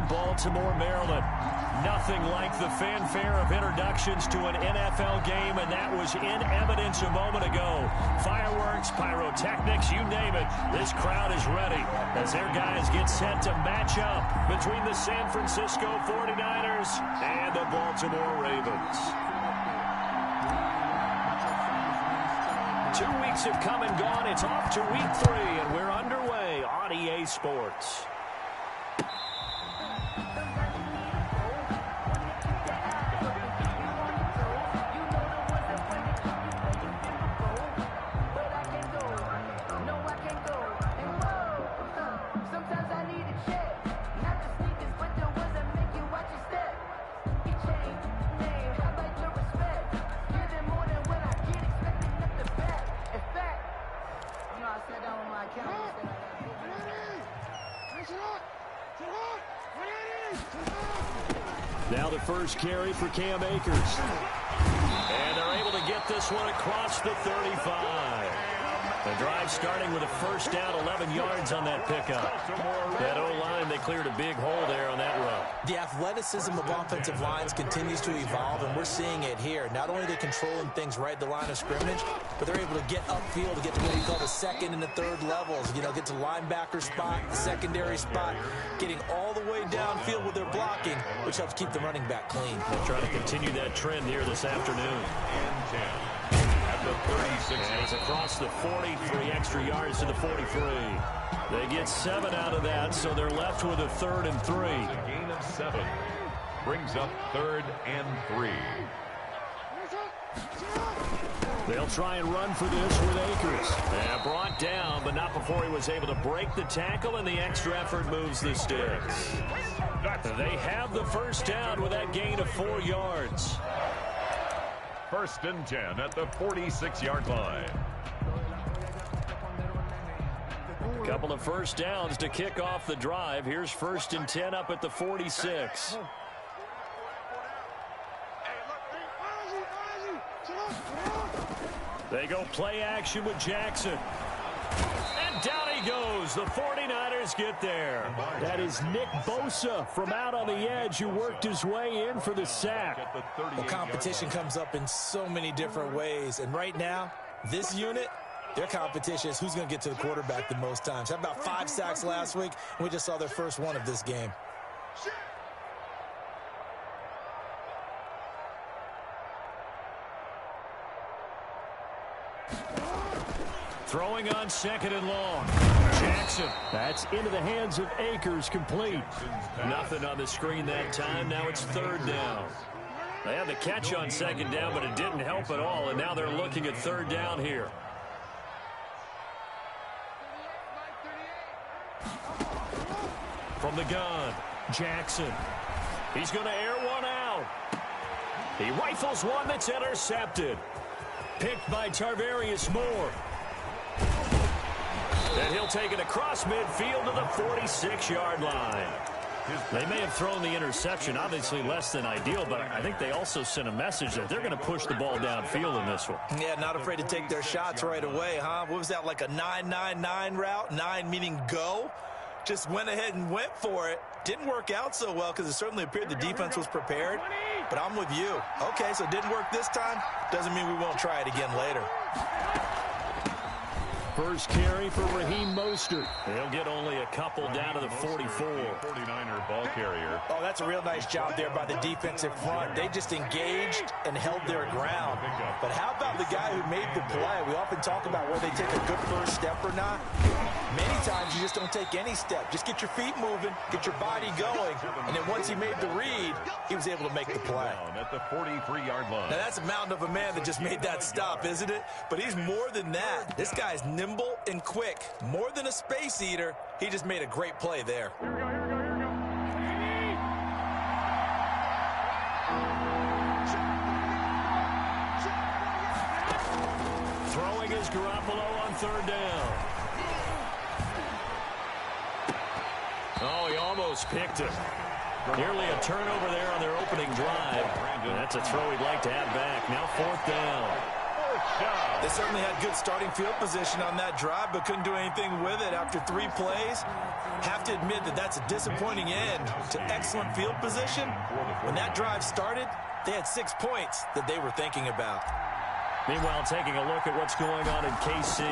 Baltimore, Maryland. Nothing like the fanfare of introductions to an NFL game, and that was in evidence a moment ago. Fireworks, pyrotechnics, you name it. This crowd is ready as their guys get set to match up between the San Francisco 49ers and the Baltimore Ravens. 2 weeks have come and gone. It's off to week 3, and we're underway on EA Sports. Now the first carry for Cam Akers. And they're able to get this one across the 35. The drive starting with a first down, 11 yards on that pickup. That O-line, they cleared a big hole there on that run. The athleticism of offensive lines continues to evolve, and we're seeing it here. Not only are they controlling things right at the line of scrimmage, but they're able to get upfield to get to what we call the second and the third levels. You know, get to linebacker spot, the secondary spot, getting all the way downfield with their blocking, which helps keep the running back clean. They'll try to continue that trend here this afternoon. The 36. And he's across the 40, 3 extra yards to the 43. They get 7 out of that, so they're left with a 3rd and 3. A gain of 7 brings up 3rd and 3. They'll try and run for this with Akers. And brought down, but not before he was able to break the tackle, and the extra effort moves the sticks. They have the first down with that gain of 4 yards. 1st and 10 at the 46-yard line. Couple of first downs to kick off the drive. Here's 1st and 10 up at the 46. They go play action with Jackson. And down he goes. The 49ers get there. That is Nick Bosa from out on the edge who worked his way in for the sack. Well, competition comes up in so many different ways. And right now, this unit, their competition is who's going to get to the quarterback the most times. How about 5 sacks last week? We just saw their first one of this game. Throwing on 2nd and long. Jackson. That's into the hands of Akers, complete. Nothing on the screen that time. Now it's 3rd down. They had the catch on 2nd down, but it didn't help at all, and now they're looking at 3rd down here. From the gun, Jackson. He's going to air one out. He rifles one that's intercepted. Picked by Tarvarius Moore. And he'll take it across midfield to the 46-yard line. They may have thrown the interception, obviously less than ideal, but I think they also sent a message that they're going to push the ball downfield in this one. Yeah, not afraid to take their shots right away, huh? What was that, like a 9-9-9 route? 9 meaning go? Just went ahead and went for it. Didn't work out so well because it certainly appeared the defense was prepared. But I'm with you. Okay, so it didn't work this time. Doesn't mean we won't try it again later. First carry for Raheem Mostert. They'll get only a couple down to the 44. 49er ball carrier. Oh, that's a real nice job there by the defensive front. They just engaged and held their ground. But how about the guy who made the play? We often talk about whether they take a good first step or not. Many times you just don't take any step. Just get your feet moving, get your body going, and then once he made the read, he was able to make the play. At the 43-yard line. Now that's a mountain of a man that just made that stop, isn't it? But he's more than that. This guy's nimble and quick. More than a space eater, he just made a great play there. Throwing is Garoppolo on 3rd down. Oh, he almost picked it. Nearly a turnover there on their opening drive. That's a throw he'd like to have back. Now 4th down. They certainly had good starting field position on that drive, but couldn't do anything with it after 3 plays. Have to admit that that's a disappointing end to excellent field position. When that drive started, they had 6 points that they were thinking about. Meanwhile, taking a look at what's going on in KC.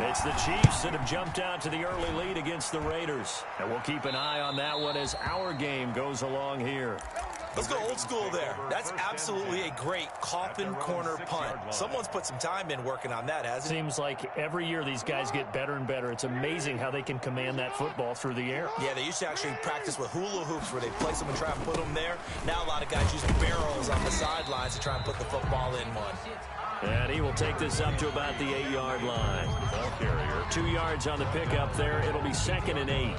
It's the Chiefs that have jumped out to the early lead against the Raiders. And we'll keep an eye on that one as our game goes along here. Let's go old school there. That's absolutely a great coffin corner punt. Someone's put some time in working on that, hasn't it? Seems like every year these guys get better and better. It's amazing how they can command that football through the air. Yeah, they used to actually practice with hula hoops where they place them and try and put them there. Now a lot of guys use barrels on the sidelines to try and put the football in one. And he will take this up to about the 8-yard line. Ball carrier. 2 yards on the pickup there. It'll be 2nd and 8.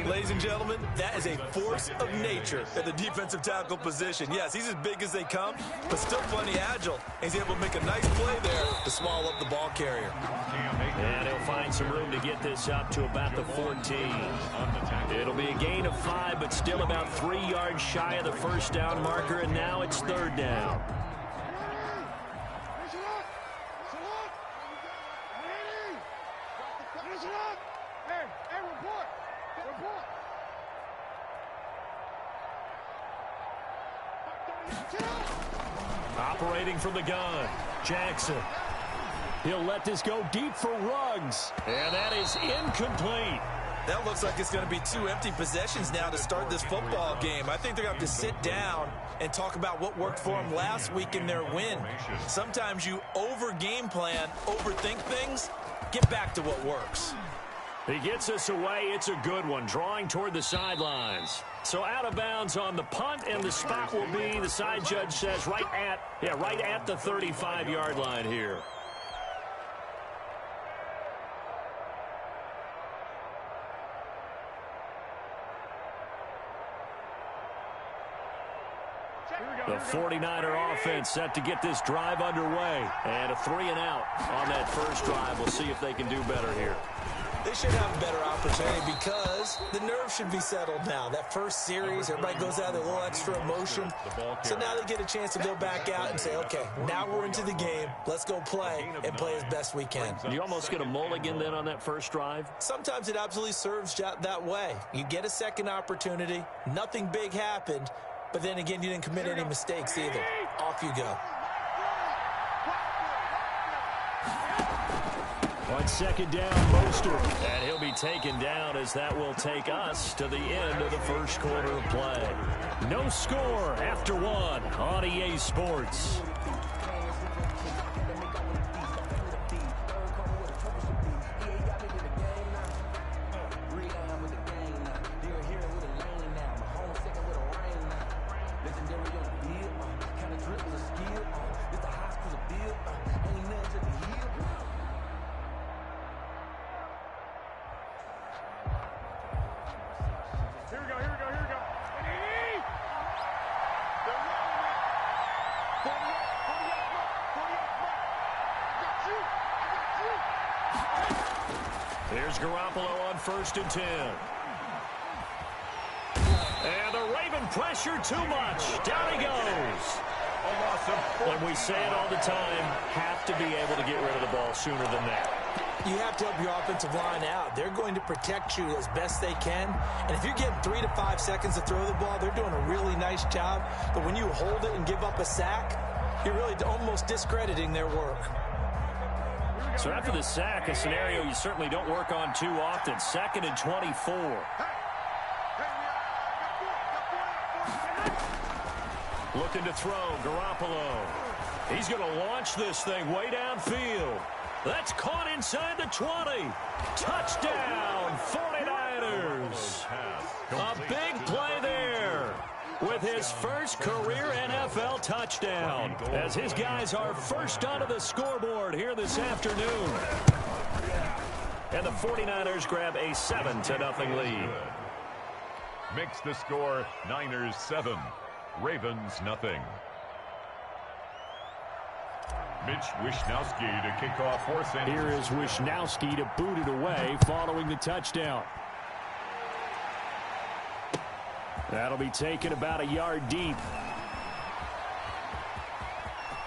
Ladies and gentlemen, that is a force of nature at the defensive tackle position. Yes, he's as big as they come, but still plenty agile. He's able to make a nice play there to swallow up the ball carrier. And he'll find some room to get this up to about the 14. It'll be a gain of 5, but still about 3 yards shy of the first down marker, and now it's 3rd down. Operating from the gun, Jackson. He'll let this go deep for Ruggs. And that is incomplete. That looks like it's going to be 2 empty possessions now to start this football game. I think they're going to have to sit down and talk about what worked for them last week in their win. Sometimes you over-game plan, overthink things, get back to what works. He gets us away. It's a good one, drawing toward the sidelines. So out of bounds on the punt, and the spot will be, the side judge says, right at the 35-yard line here. The 49er offense set to get this drive underway. And a 3 and out on that first drive. We'll see if they can do better here. They should have a better opportunity because the nerves should be settled now. That first series, everybody goes out with a little extra emotion. So now they get a chance to go back out and say, okay, now we're into the game. Let's go play and play as best we can. You almost get a mulligan then on that first drive? Sometimes it absolutely serves that way. You get a second opportunity. Nothing big happened. But then again, you didn't commit any mistakes either. Off you go. On 2nd down, Mostert. And he'll be taken down as that will take us to the end of the first quarter of play. No score after 1 on EA Sports. Here's Garoppolo on 1st and 10. And the Raven pressure too much. Down he goes. And we say it all the time, have to be able to get rid of the ball sooner than that. You have to help your offensive line out. They're going to protect you as best they can. And if you're getting 3 to 5 seconds to throw the ball, they're doing a really nice job. But when you hold it and give up a sack, you're really almost discrediting their work. So after the sack, a scenario you certainly don't work on too often. 2nd and 24. Looking to throw, Garoppolo. He's going to launch this thing way downfield. That's caught inside the 20. Touchdown, 49ers. A big play there with his first career NFL touchdown, as his guys are first onto the scoreboard here this afternoon. And the 49ers grab a 7-0 lead. Makes the score Niners 7, Ravens nothing. Mitch Wishnowsky to kick off for St. Here is Wishnowsky to boot it away following the touchdown. That'll be taken about a yard deep.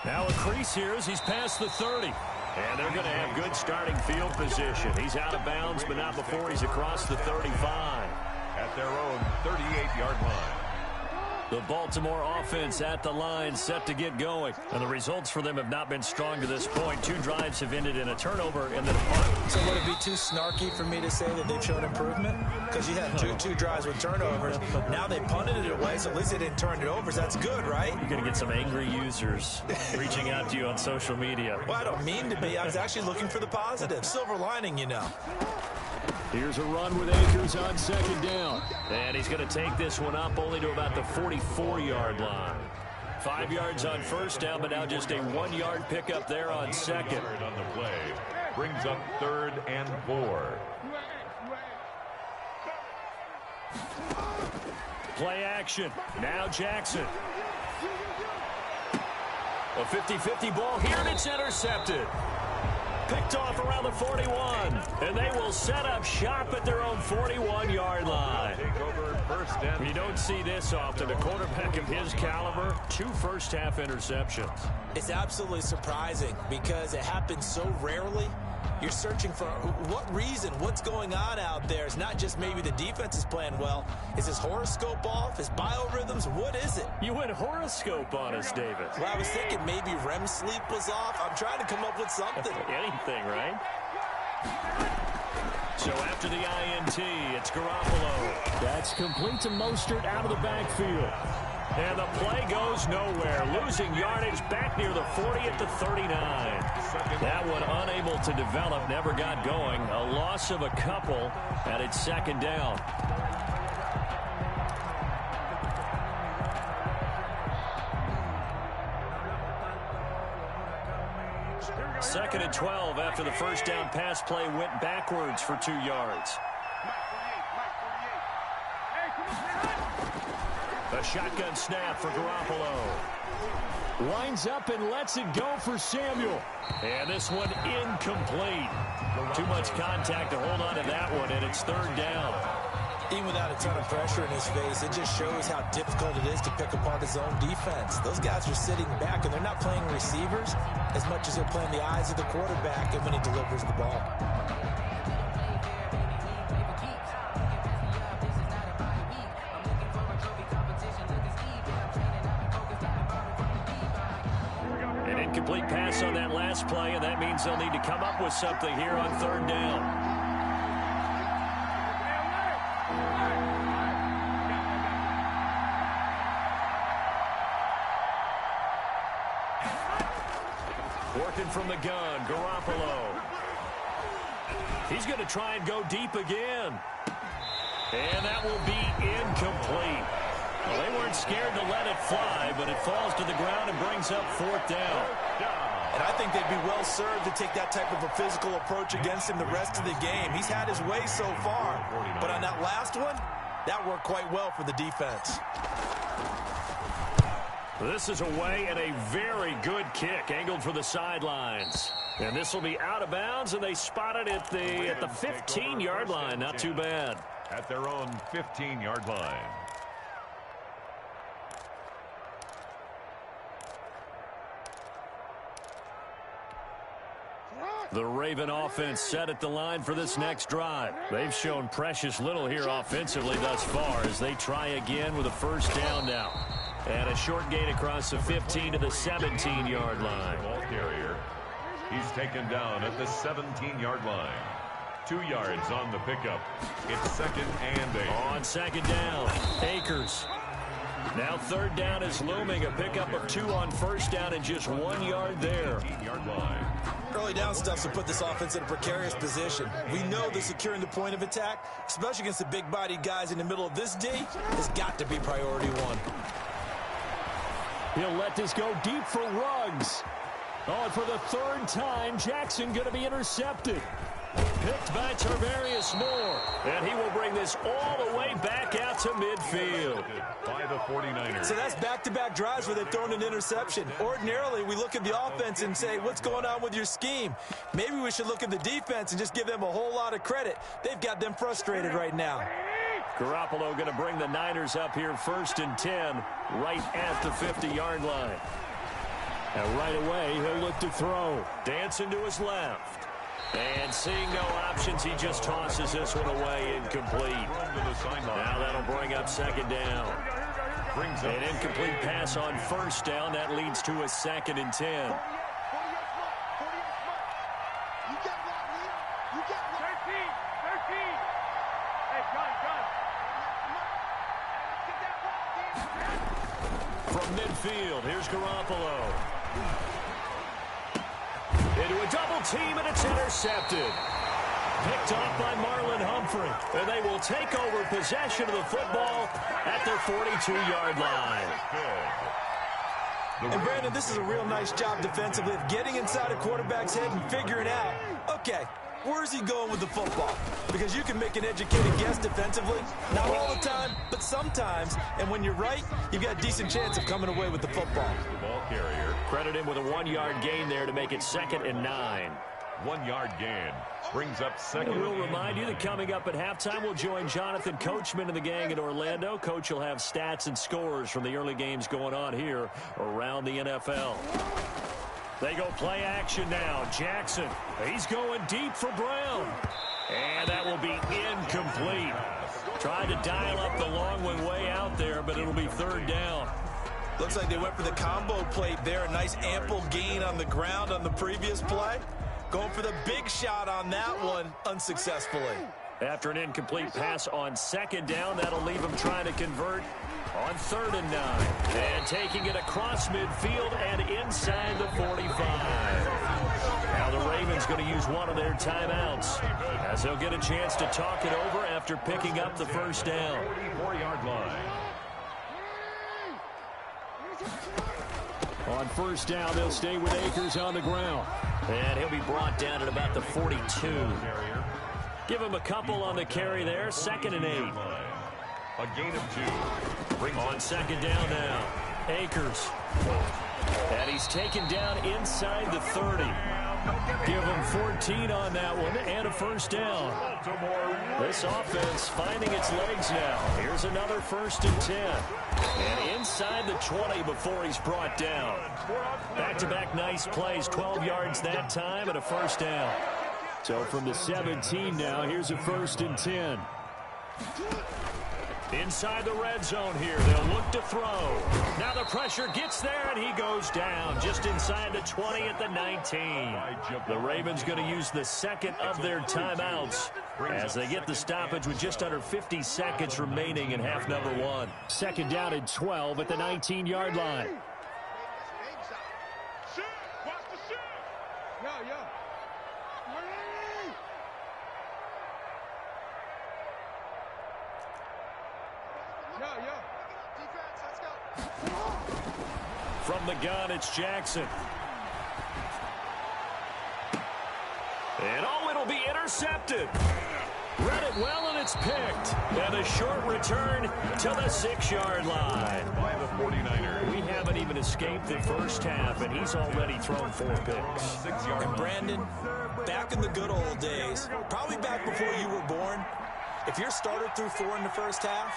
Now a crease here as he's past the 30. And they're going to have good starting field position. He's out of bounds, but not before he's across the 35. At their own 38-yard line. The Baltimore offense at the line, set to get going. And the results for them have not been strong to this point. 2 drives have ended in a turnover and then a punt. So would it be too snarky for me to say that they've shown improvement? Because you had two drives with turnovers. Now they punted it away, so at least they didn't turn it over. So that's good, right? You're going to get some angry users reaching out to you on social media. Well, I don't mean to be. I was actually looking for the positive. Silver lining, you know. Here's a run with Akers on 2nd down. And he's going to take this one up only to about the 44-yard line. 5 yards on 1st down, but now just a 1-yard pickup there on 2nd. On the play brings up 3rd and 4. Play action. Now Jackson. A 50-50 ball here, and it's intercepted. Picked off around the 41, and they will set up shop at their own 41-yard line. You don't see this often. A quarterback of his caliber, 2 first-half interceptions. It's absolutely surprising because it happens so rarely. You're searching for what reason, what's going on out there. It's not just maybe the defense is playing well. Is his horoscope off? His biorhythms? What is it? You went horoscope on us, David. Well, I was thinking maybe REM sleep was off. I'm trying to come up with something. Anything, right? So after the INT, it's Garoppolo. That's complete to Mostert out of the backfield. And the play goes nowhere. Losing yardage back near the 40 at the 39. That one unable to develop, never got going. A loss of a couple, and it's 2nd down. Second and 12 after the first down pass play went backwards for 2 yards. A shotgun snap for Garoppolo. Winds up and lets it go for Samuel. And this one incomplete. Too much contact to hold on to that one, and it's 3rd down. Even without a ton of pressure in his face, it just shows how difficult it is to pick apart his own defense. Those guys are sitting back, and they're not playing receivers as much as they're playing the eyes of the quarterback and when he delivers the ball. An incomplete pass on that last play, and that means they'll need to come up with something here on 3rd down. Working from the gun, Garoppolo. He's going to try and go deep again. And that will be incomplete. Well, they weren't scared to let it fly, but it falls to the ground and brings up 4th down. And I think they'd be well served to take that type of a physical approach against him the rest of the game. He's had his way so far, but on that last one, that worked quite well for the defense. This is away and a very good kick angled for the sidelines. And this will be out of bounds, and they spot it at the 15-yard line. Not too bad. At their own 15-yard line. The Raven offense set at the line for this next drive. They've shown precious little here offensively thus far as they try again with a 1st down now. And a short gain across the 15 to the 17-yard line. Ball carrier. He's taken down at the 17-yard line. 2 yards on the pickup. It's 2nd and 8. On 2nd down, Akers. Now 3rd down is looming. A pickup of 2 on 1st down and just 1 yard there. 18-yard line. Early down stuff to put this offense in a precarious position. We know that securing the point of attack, especially against the big-bodied guys in the middle of this D, has got to be priority 1. He'll let this go deep for Ruggs. Oh, and for the 3rd time, Jackson going to be intercepted. Picked by Tarvarius Moore. And he will bring this all the way back out to midfield. By the 49ers. So that's back-to-back drives where they've thrown an interception. Ordinarily, we look at the offense and say, what's going on with your scheme? Maybe we should look at the defense and just give them a whole lot of credit. They've got them frustrated right now. Garoppolo going to bring the Niners up here 1st and 10 right at the 50-yard line. And right away, he'll look to throw. Dancing to his left. And seeing no options, he just tosses this one away, incomplete. Now that'll bring up second down. An incomplete pass on first down. That leads to a 2nd and 10. From midfield, here's Garoppolo. Into a double team, and it's intercepted. Picked off by Marlon Humphrey. And they will take over possession of the football at their 42-yard line. And Brandon, this is a real nice job defensively of getting inside a quarterback's head and figuring out, okay, where's he going with the football? Because you can make an educated guess defensively. Not all the time, but sometimes. And when you're right, you've got a decent chance of coming away with the football. The ball carrier. Credit him with a 1-yard gain there to make it 2nd and 9. 1-yard gain brings up second. And we'll remind you that coming up at halftime, we'll join Jonathan Coachman and the gang in Orlando. Coach will have stats and scores from the early games going on here around the NFL. They go play action now. Jackson, he's going deep for Brown. And that will be incomplete. Tried to dial up the long one way out there, but it'll be 3rd down. Looks like they went for the combo plate there. A nice ample gain on the ground on the previous play. Going for the big shot on that one unsuccessfully. After an incomplete pass on 2nd down, that'll leave him trying to convert on 3rd and 9. And taking it across midfield and inside the 45. Now the Ravens going to use one of their timeouts as they'll get a chance to talk it over after picking up the 1st down. 44-yard line. On 1st down, they'll stay with Akers on the ground. And he'll be brought down at about the 42. Give him a couple on the carry there. 2nd and 8. A gain of 2. On 2nd down now. Akers. And he's taken down inside the 30. Give him 14 on that one and a 1st down. This offense finding its legs now. Here's another 1st and 10. And inside the 20 before he's brought down. Back-to-back nice plays. 12 yards that time and a 1st down. So from the 17 now, here's a 1st and 10. Inside the red zone here. They'll look to throw. Now the pressure gets there, and he goes down just inside the 20 at the 19. The Ravens going to use the 2nd of their timeouts as they get the stoppage with just under 50 seconds remaining in half number 1. 2nd down and 12 at the 19-yard line. From the gun, it's Jackson. And it'll be intercepted. Read it well, and it's picked. And a short return to the 6-yard line. By the 49ers. We haven't even escaped the first half, and he's already thrown 4 picks. And Brandon, back in the good old days, probably back before you were born, if your starter threw 4 in the first half,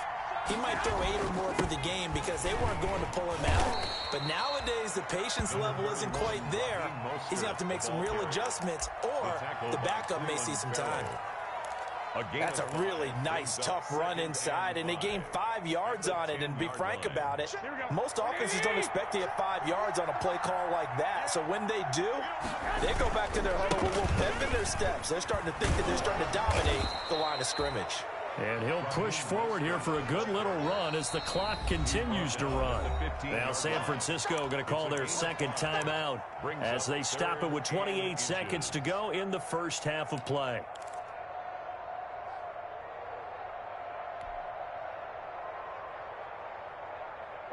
he might throw 8 or more for the game because they weren't going to pull him out. But nowadays, the patience level isn't quite there. He's going to have to make some real adjustments, or the backup may see some time. That's a really nice, tough run inside, and they gained 5 yards on it. And to be frank about it, most offenses don't expect to get 5 yards on a play call like that. So when they do, they go back to their huddle with a little pep in their steps. They're starting to think that they're starting to dominate the line of scrimmage. And he'll push forward here for a good little run as the clock continues to run. Now San Francisco going to call their 2nd timeout as they stop it with 28 seconds to go in the first half of play.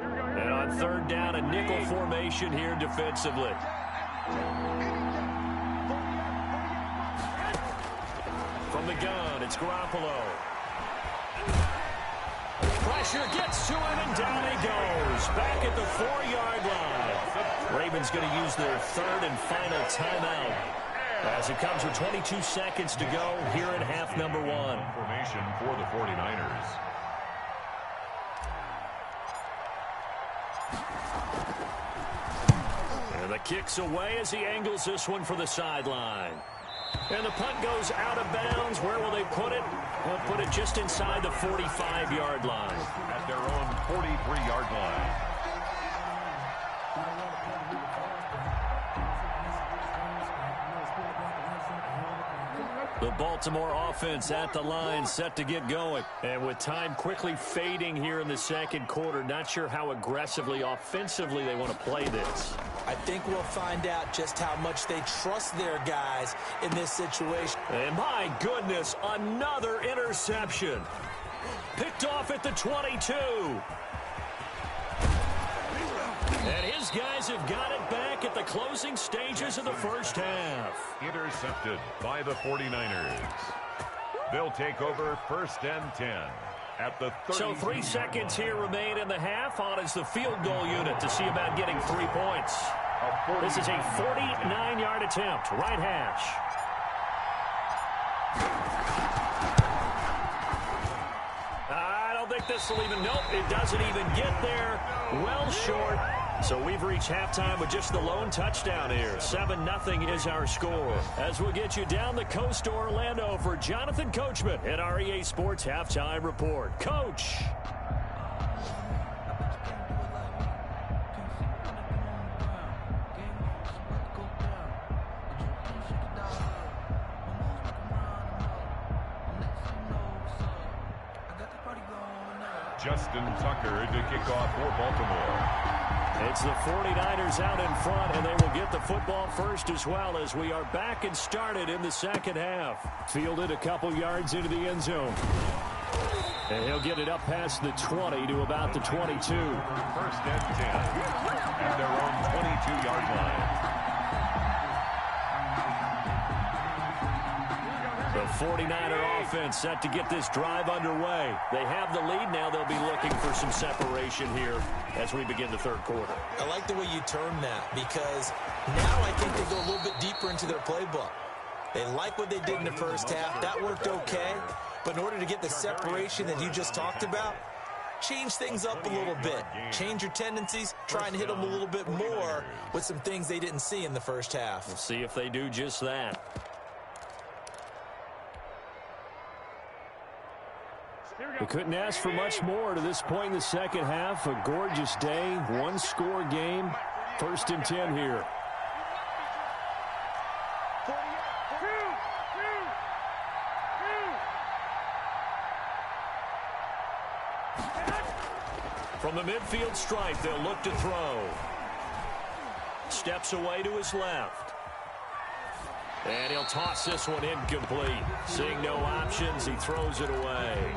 And on 3rd down, a nickel formation here defensively. From the gun, it's Garoppolo. Pressure gets to him, and down he goes. Back at the 4-yard line. Ravens going to use their 3rd and final timeout as it comes with 22 seconds to go here in half number 1. Formation for the 49ers. And the kick's away as he angles this one for the sideline. And the punt goes out of bounds. Where will they put it? They'll put it just inside the 45-yard line. At their own 43-yard line. The Baltimore offense at the line, set to get going. And with time quickly fading here in the second quarter, not sure how aggressively, offensively they want to play this. I think we'll find out just how much they trust their guys in this situation. And my goodness, another interception. Picked off at the 22. And his guys have got it back at the closing stages of the first half. Intercepted by the 49ers. They'll take over 1st and 10 at the 30. So 3 seconds here remain in the half. On is the field goal unit to see about getting 3 points. This is a 49-yard attempt, right hash. I don't think this will even, nope, it doesn't even get there. Well short. So we've reached halftime with just the lone touchdown here. 7-0 is our score. As we'll get you down the coast to Orlando for Jonathan Coachman at our EA Sports Halftime Report. Coach. Justin Tucker to kick off for Baltimore. It's the 49ers out in front, and they will get the football first as well as we are back and started in the second half. Fielded a couple yards into the end zone. And he'll get it up past the 20 to about the 22. 1st and 10 at their own 22-yard line. The 49er offense set to get this drive underway. They have the lead now. They'll be looking for some separation here as we begin the third quarter. I like the way you term that because now I think they go a little bit deeper into their playbook. They like what they did in the first half. That worked okay. But in order to get the separation that you just talked about, change things up a little bit. Change your tendencies. Try and hit them a little bit more with some things they didn't see in the first half. We'll see if they do just that. We couldn't ask for much more to this point in the second half. A gorgeous day, one-score game. 1st and 10 here. From the midfield stripe, they'll look to throw. Steps away to his left. And he'll toss this one incomplete. Seeing no options, he throws it away.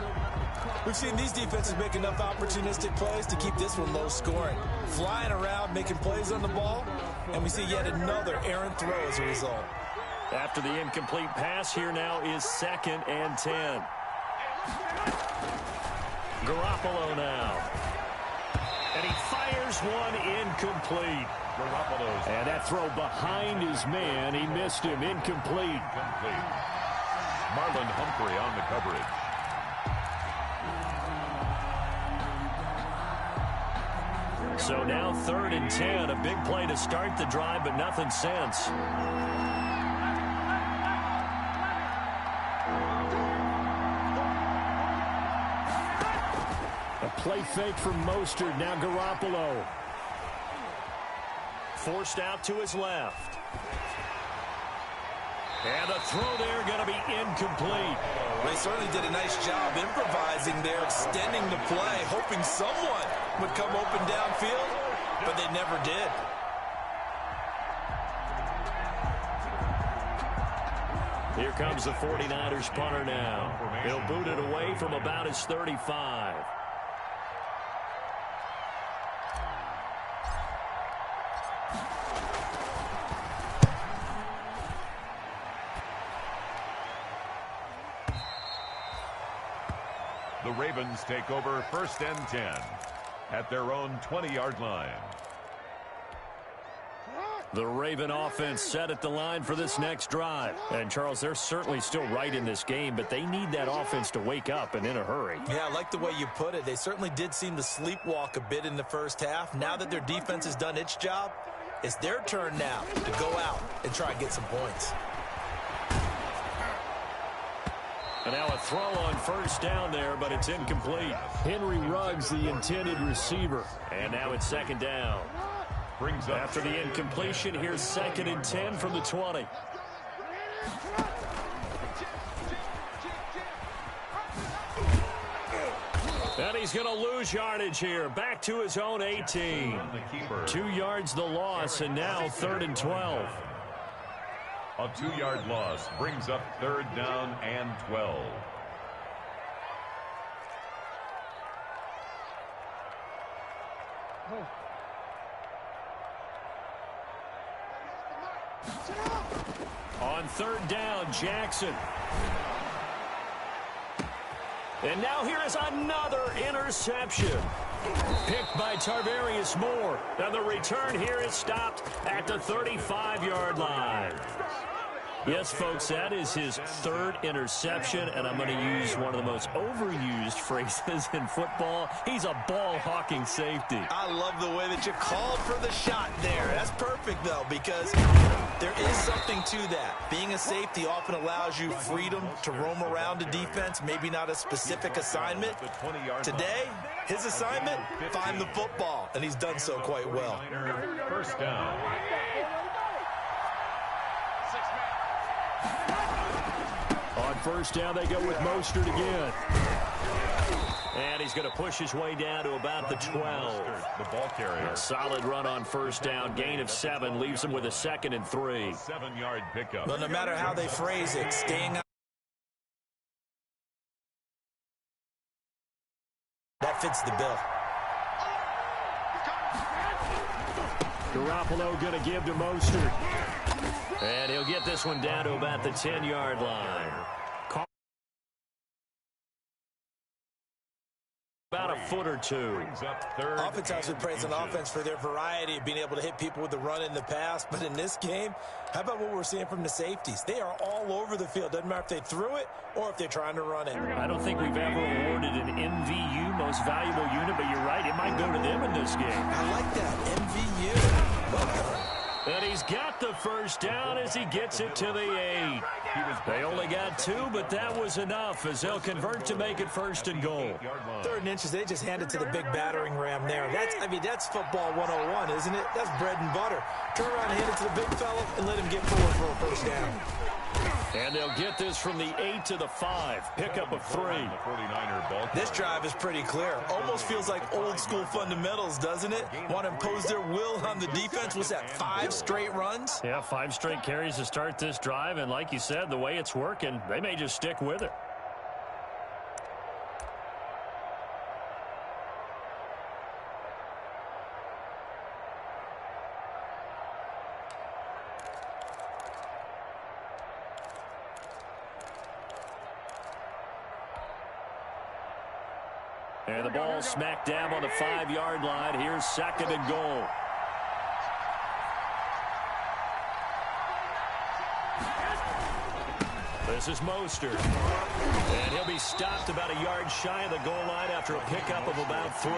We've seen these defenses make enough opportunistic plays to keep this one low scoring. Flying around, making plays on the ball, and we see yet another errant throw as a result. After the incomplete pass, here now is 2nd and 10. Garoppolo now. And he fires one incomplete. And that throw behind his man, he missed him. Incomplete. Marlon Humphrey on the coverage. So now 3rd and 10. A big play to start the drive, but nothing since. A play fake from Mostert. Now Garoppolo. Forced out to his left. And the throw there going to be incomplete. They certainly did a nice job improvising there, extending the play, hoping someone would come open downfield, but they never did. Here comes the 49ers punter now. He'll boot it away from about his 35. The Ravens take over 1st and 10 at their own 20-yard line. The Raven offense set at the line for this next drive. And, Charles, they're certainly still right in this game, but they need that offense to wake up and in a hurry. Yeah, I like the way you put it. They certainly did seem to sleepwalk a bit in the first half. Now that their defense has done its job, It's their turn now to go out and try and get some points. And now a throw on first down there, but it's incomplete. Henry Ruggs, the intended receiver. And now it's second down. Brings up after the incompletion, here's 2nd and 10 from the 20. And he's going to lose yardage here. Back to his own 18. 2 yards the loss, and now 3rd and 12. A 2-yard loss brings up 3rd down and 12. On 3rd down, Jackson. And now here is another interception. Picked by Tarvarius Moore. And the return here is stopped at the 35-yard line. Yes, folks, that is his 3rd interception, and I'm going to use one of the most overused phrases in football. He's a ball-hawking safety. I love the way that you called for the shot there. That's perfect, though, because there is something to that. Being a safety often allows you freedom to roam around a defense, maybe not a specific assignment. Today, his assignment, find the football, and he's done so quite well. First down. On first down, they go with Mostert again. And he's going to push his way down to about the 12. The ball carrier. A solid run on first down. Gain of 7 leaves him with a 2nd and 3. 7-yard pickup. But no matter how they phrase it, staying out. That fits the bill. Garoppolo going to give to Mostert. And he'll get this one down to about the 10-yard line. About a foot or two. Oftentimes we praise an offense for their variety of being able to hit people with the run in the pass. But in this game, how about what we're seeing from the safeties? They are all over the field. Doesn't matter if they threw it or if they're trying to run it. I don't think we've ever awarded an MVU, most valuable unit, but you're right. It might go to them in this game. I like that. MVU. Well done. And he's got the first down as he gets it to the 8. They only got 2, but that was enough as they'll convert to make it 1st and goal. 3rd and inches, they just hand it to the big battering ram there. That's football 101, isn't it? That's bread and butter. Turn around and hand it to the big fella and let him get forward for a first down. And they'll get this from the 8 to the 5. Pickup of 3. This drive is pretty clear. Almost feels like old school fundamentals, doesn't it? Want to impose their will on the defense. Was that 5 straight runs? Yeah, 5 straight carries to start this drive. And like you said, the way it's working, they may just stick with it. And the ball smacked down on the 5-yard line. Here's 2nd and goal. This is Mostert. And he'll be stopped about a yard shy of the goal line after a pickup of about 3.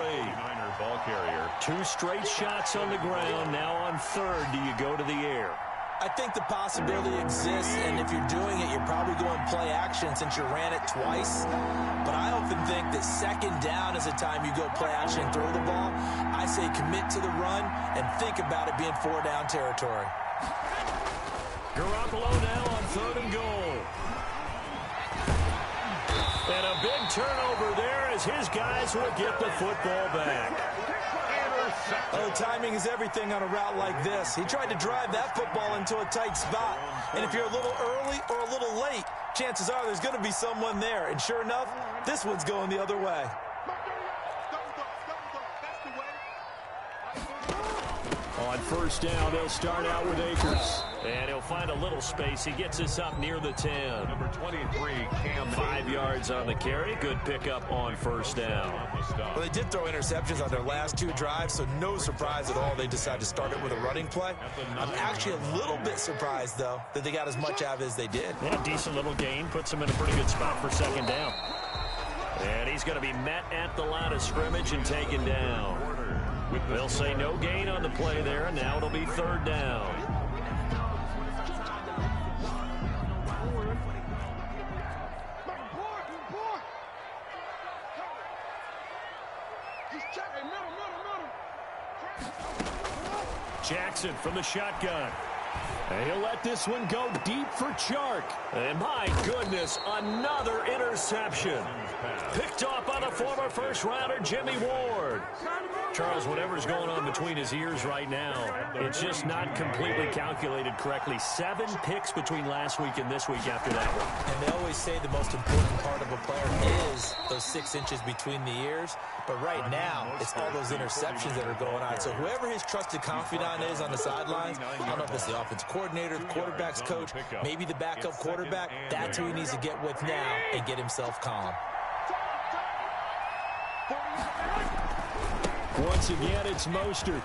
Ball carrier. 2 straight shots on the ground. Now on 3rd, do you go to the air? I think the possibility exists, and if you're doing it, you're probably going play action since you ran it twice. But I often think that 2nd down is the time you go play action and throw the ball. I say commit to the run and think about it being 4-down territory. Garoppolo now on 3rd and goal. And a big turnover there as his guys will get the football back. Oh, timing is everything on a route like this. He tried to drive that football into a tight spot. And if you're a little early or a little late, chances are there's going to be someone there. And sure enough, this one's going the other way. On 1st down, they'll start out with Akers. And he'll find a little space. He gets us up near the 10. Number 23, Cam. 5 yards on the carry. Good pickup on 1st down. Well, they did throw interceptions on their last 2 drives, so no surprise at all they decided to start it with a running play. I'm actually a little bit surprised, though, that they got as much out of it as they did. Yeah, decent little gain. Puts him in a pretty good spot for 2nd down. And he's going to be met at the line of scrimmage and taken down. They'll say no gain on the play there, and now it'll be third down. Jackson from the shotgun. And he'll let this one go deep for Chark. And my goodness, another interception. Picked off by the former first-rounder Jimmy Ward. Charles, whatever's going on between his ears right now, it's just not completely calculated correctly. 7 picks between last week and this week after that one. And they always say the most important part of a player is those 6 inches between the ears. But right now, it's all those interceptions that are going on. So whoever his trusted confidant is on the sidelines, I don't know if it's the offensive coordinator, the quarterback's coach, maybe the backup quarterback, that's who he needs to get with now and get himself calm. Once again, it's Mostert.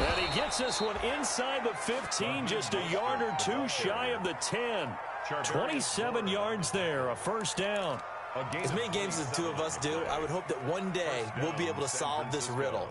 And he gets this one inside the 15, just a yard or 2 shy of the 10. 27 yards there, a first down. As many games as the two of us do, I would hope that one day we'll be able to solve this riddle.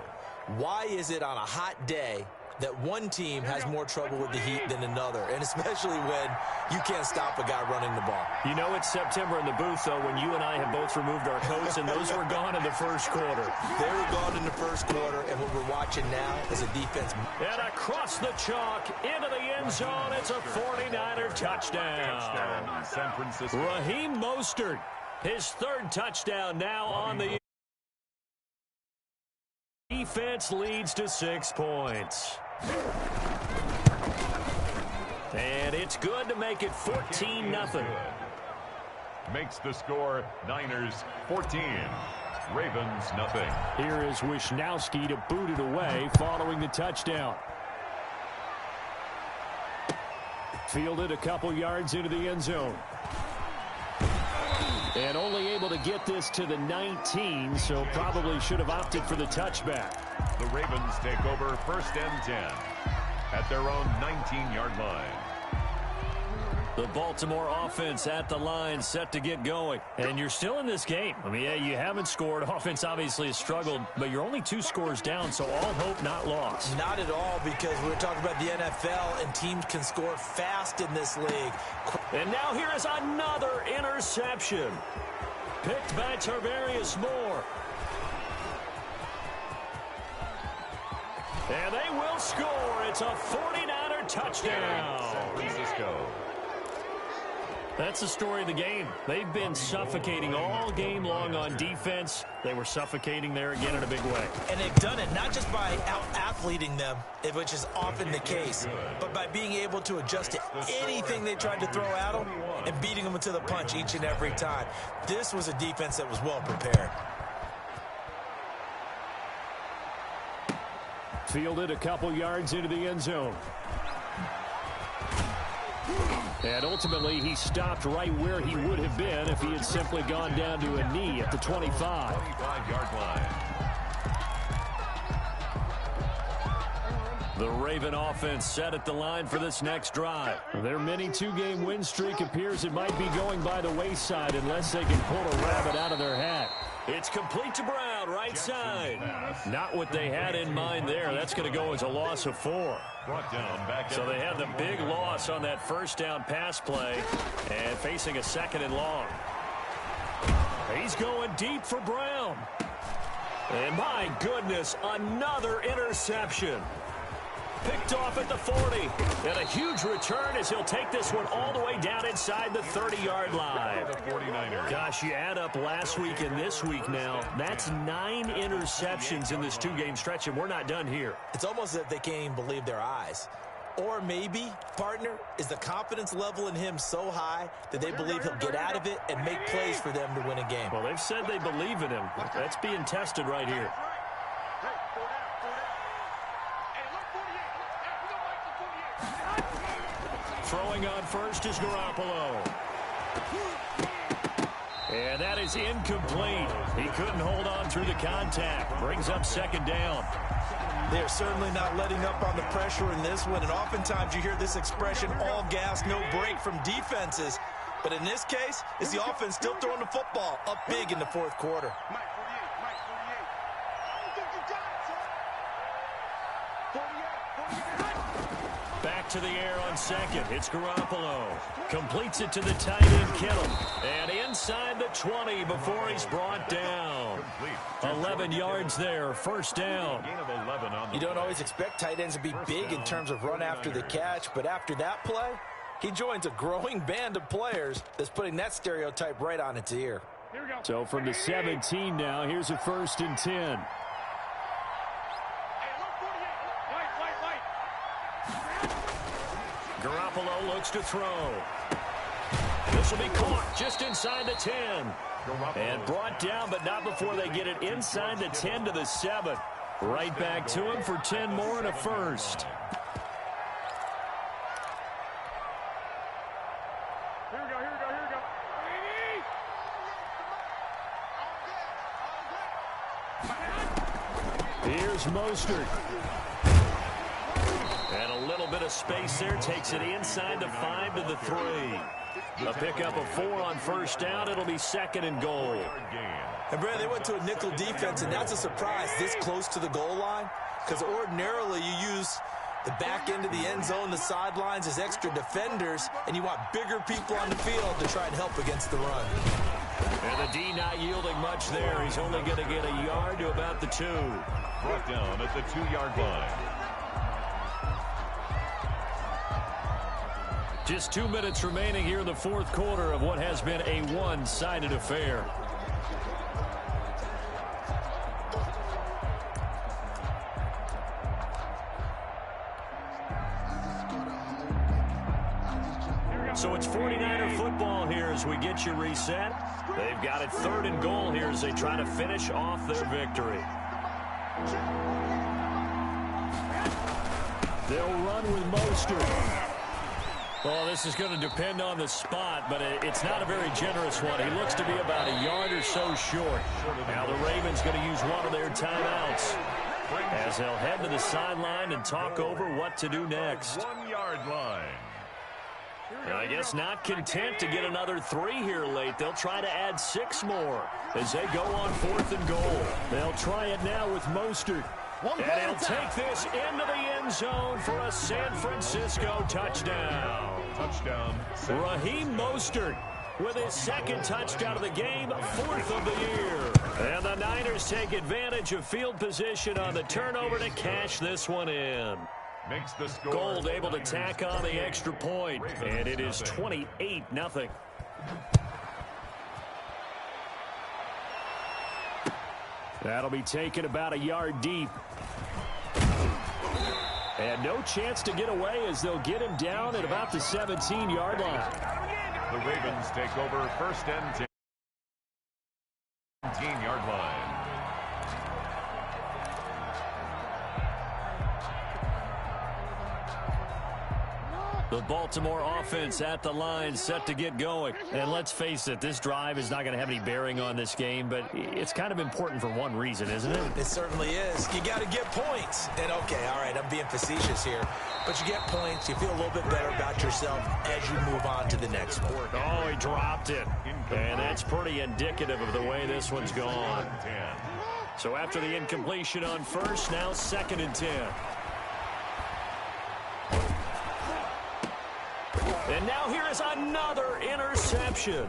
Why is it on a hot day that one team has more trouble with the heat than another, and especially when you can't stop a guy running the ball? You know it's September in the booth, though, when you and I have both removed our coats, and those were gone in the first quarter. They were gone in the first quarter, and what we're watching now is a defense. And across the chalk, into the end zone, it's a 49er touchdown. San Francisco. Raheem Mostert, his 3rd touchdown now on the defense, leads to 6 points. And it's good to make it 14-0. Makes the score Niners 14, Ravens nothing. Here is Wisnowski to boot it away following the touchdown. Fielded a couple yards into the end zone. And only able to get this to the 19, so probably should have opted for the touchback. The Ravens take over 1st and 10 at their own 19-yard line. The Baltimore offense at the line, set to get going. And you're still in this game. I mean, yeah, you haven't scored. Offense obviously has struggled, but you're only 2 scores down, so all hope not lost. Not at all, because we're talking about the NFL, and teams can score fast in this league. And now here is another interception. Picked by Tarvarius Moore. And they will score. It's a 49er touchdown. San Francisco. That's the story of the game. They've been suffocating all game long on defense. They were suffocating there again in a big way. And they've done it not just by out-athleting them, which is often the case, but by being able to adjust to anything they tried to throw at them and beating them to the punch each and every time. This was a defense that was well prepared. Fielded a couple yards into the end zone. And ultimately, he stopped right where he would have been if he had simply gone down to a knee at the 25. 25-yard line. The Raven offense set at the line for this next drive. Their mini 2-game win streak appears it might be going by the wayside unless they can pull a rabbit out of their hat. It's complete to Brown, right side. Not what they had in mind there. That's going to go as a loss of 4. Brought down back. So they had the big loss on that first down pass play and facing a 2nd and long. He's going deep for Brown. And my goodness, another interception. Picked off at the 40. And a huge return as he'll take this one all the way down inside the 30-yard line. The 49ers. Gosh, you add up last week and this week now. That's 9 interceptions in this 2-game stretch, and we're not done here. It's almost as if they can't even believe their eyes. Or maybe, partner, is the confidence level in him so high that they believe he'll get out of it and make plays for them to win a game. Well, they've said they believe in him. That's being tested right here. Throwing on first is Garoppolo. And that is incomplete. He couldn't hold on through the contact. Brings up 2nd down. They're certainly not letting up on the pressure in this one. And oftentimes you hear this expression, all gas, no break from defenses. But in this case, it's the offense still throwing the football up big in the 4th quarter. Back to the air on second. It's Garoppolo. Completes it to the tight end, Kittle. And inside the 20 before he's brought down. 11 yards there, first down. You don't always expect tight ends to be big in terms of run after the catch, but after that play, he joins a growing band of players that's putting that stereotype right on its ear. So from the 17 now, here's a 1st and 10. Garoppolo looks to throw. This will be caught just inside the 10. And brought down, but not before they get it inside the 10 to the 7. Right back to him for 10 more and a first. Here we go. Here's Mostert. And a little bit of space there. Takes it inside the 5 to the 3. A pickup of 4 on first down. It'll be 2nd and goal. And, Brad, they went to a nickel defense, and that's a surprise this close to the goal line, because ordinarily you use the back end of the end zone, the sidelines as extra defenders, and you want bigger people on the field to try and help against the run. And the D not yielding much there. He's only going to get a yard to about the 2. Brought down at the 2-yard line. Just 2 minutes remaining here in the 4th quarter of what has been a one-sided affair. So it's 49er football here as we get you reset. They've got it 3rd and goal here as they try to finish off their victory. They'll run with Mostert. Well, this is going to depend on the spot, but it's not a very generous one. He looks to be about a yard or so short. Now the Ravens going to use one of their timeouts as they'll head to the sideline and talk over what to do next. 1-yard line. I guess not content to get another 3 here late. They'll try to add 6 more as they go on 4th and goal. They'll try it now with Mostert. And he'll take this into the end zone for a San Francisco touchdown. Raheem Mostert with his 2nd touchdown of the game, 4th of the year. And the Niners take advantage of field position on the turnover to cash this one in. Makes the score. Gold able to tack on the extra point, and it is 28-0. That'll be taken about a yard deep. And no chance to get away as they'll get him down at about the 17-yard line. The Ravens take over 1st and 17-yard line. The Baltimore offense at the line set to get going. And let's face it, this drive is not going to have any bearing on this game, but it's kind of important for one reason, isn't it? It certainly is. You got to get points. And, okay, all right, I'm being facetious here. But you get points, you feel a little bit better about yourself as you move on to the next one. Oh, he dropped it. And that's pretty indicative of the way this one's gone. So after the incompletion on first, now 2nd and 10. And now here is another interception.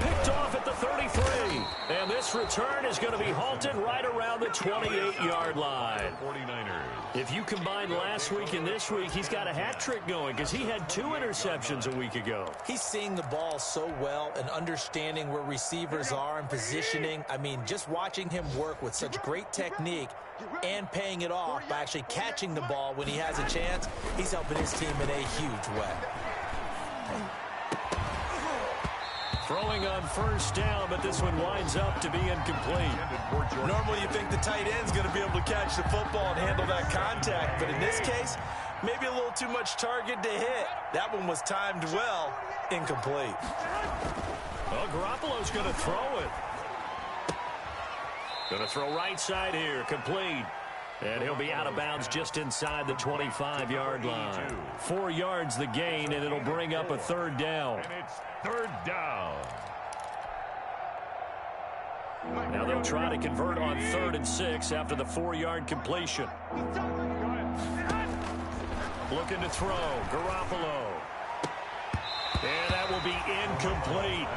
Picked off at the 33. And this return is going to be halted right around the 28-yard line. 49ers. If you combine last week and this week, he's got a hat trick going because he had 2 interceptions a week ago. He's seeing the ball so well and understanding where receivers are and positioning. I mean, just watching him work with such great technique and paying it off by actually catching the ball when he has a chance, he's helping his team in a huge way. Throwing on first down, but this one winds up to be incomplete. Normally you think the tight end's going to be able to catch the football and handle that contact, but in this case, maybe a little too much target to hit. That one was timed well, incomplete. Well, Garoppolo's going to throw it. Going to throw right side here, complete. And he'll be out of bounds just inside the 25-yard line. 4 yards the gain, and it'll bring up a 3rd down. And it's 3rd down. Now they'll They'll try to convert on 3rd and 6 after the 4-yard completion. Looking to throw. Garoppolo. And that will be incomplete.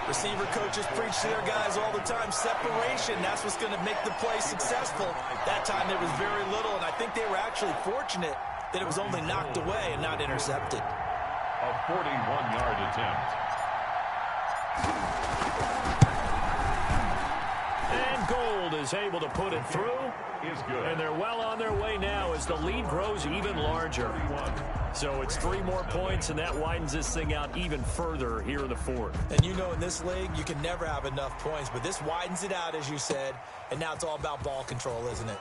Receiver coaches preach to their guys all the time. Separation, that's what's going to make the play successful. That time there was very little, and I think they were actually fortunate that it was only knocked away and not intercepted. A 41-yard attempt. And Gold is able to put it through. Is good. And they're well on their way now as the lead grows even larger. So it's 3 more points, and that widens this thing out even further here in the 4th. And you know in this league, you can never have enough points, but this widens it out, as you said, and now it's all about ball control, isn't it?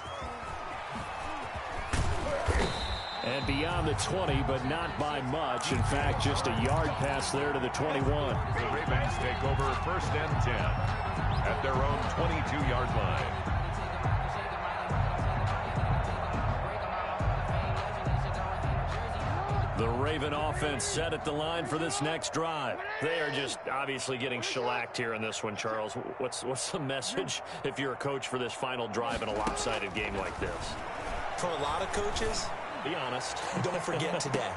And beyond the 20, but not by much. In fact, just a yard pass there to the 21. The Ravens take over 1st and 10 at their own 22-yard line. The Raven offense set at the line for this next drive. They are just obviously getting shellacked here in this one, Charles. What's the message if you're a coach for this final drive in a lopsided game like this? For a lot of coaches, be honest. Don't forget today.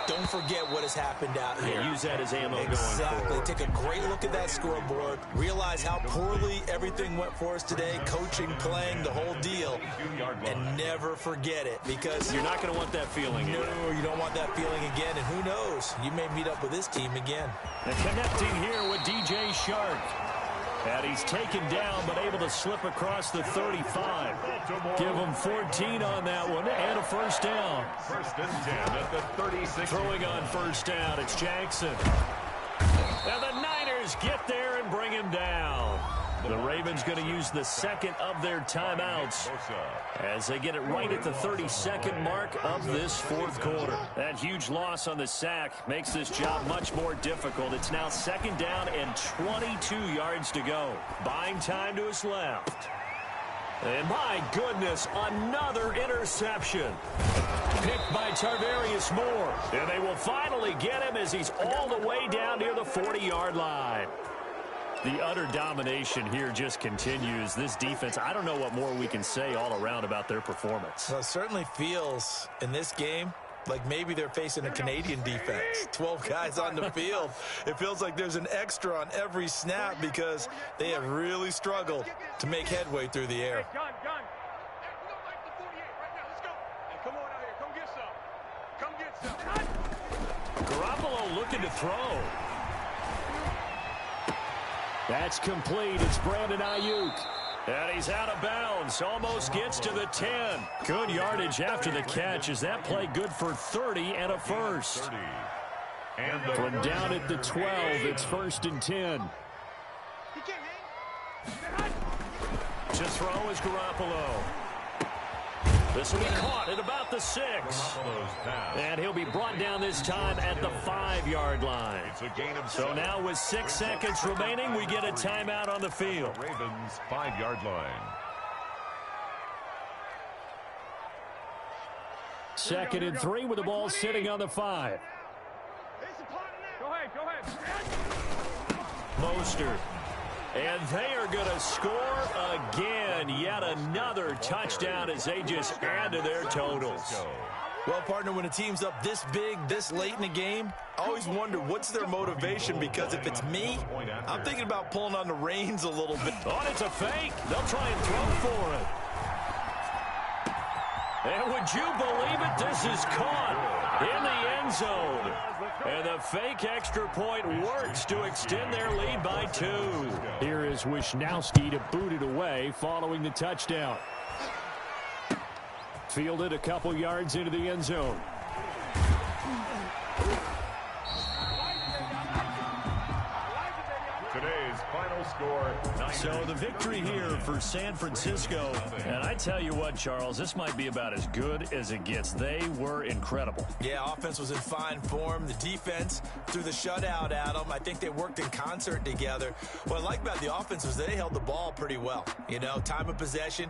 Don't forget what has happened out here. Yeah, use that as ammo exactly. going forward. Take a great look at that scoreboard. Realize how poorly everything went for us today. Coaching, playing, the whole deal. And never forget it, because you're not going to want that feeling again. No, you don't want that feeling again. And who knows? You may meet up with this team again. And connecting here with DJ Shark. And he's taken down, but able to slip across the 35. Give him 14 on that one, and a 1st down. 1st and 10 at the 36. Throwing on 1st down, it's Jackson. And the Niners get there and bring him down. The Ravens going to use the 2nd of their timeouts as they get it right at the 32nd mark of this 4th quarter. That huge loss on the sack makes this job much more difficult. It's now 2nd down and 22 yards to go. Buying time to his left. And my goodness, another interception. Picked by Tarvarius Moore. And they will finally get him as he's all the way down near the 40-yard line. The utter domination here just continues. This defense, I don't know what more we can say all around about their performance. Well, it certainly feels in this game like maybe they're facing a Canadian defense. 12 guys on the field. It feels like there's an extra on every snap because they have really struggled to make headway through the air. Garoppolo looking to throw. That's complete. It's Brandon Ayuk. And he's out of bounds. Almost gets to the 10. Good yardage after the catch. Is that play good for 30 and a 1st? From down at the 12, it's 1st and 10. To throw is Garoppolo. This will be caught at about the 6. And he'll be brought down this time at the 5-yard line. So now with 6 seconds remaining, we get a timeout on the field. Ravens 5-yard line. 2nd and 3 with the ball sitting on the 5. Go ahead. Mostert. And they are going to score again. Yet another touchdown as they just add to their totals. Well, partner, when a team's up this big, this late in the game, I always wonder what's their motivation, because if it's me, I'm thinking about pulling on the reins a little bit. Oh, it's a fake. They'll try and throw for it. And would you believe it? This is caught in the end zone. And the fake extra point works to extend their lead by 2. Here is Wisnowski to boot it away following the touchdown. Fielded a couple yards into the end zone. Today's final score, 9. So the victory here for San Francisco. And I tell you what, Charles, this might be about as good as it gets. They were incredible. Yeah, offense was in fine form. The defense threw the shutout at them. I think they worked in concert together. What I like about the offense was they held the ball pretty well. You know, time of possession.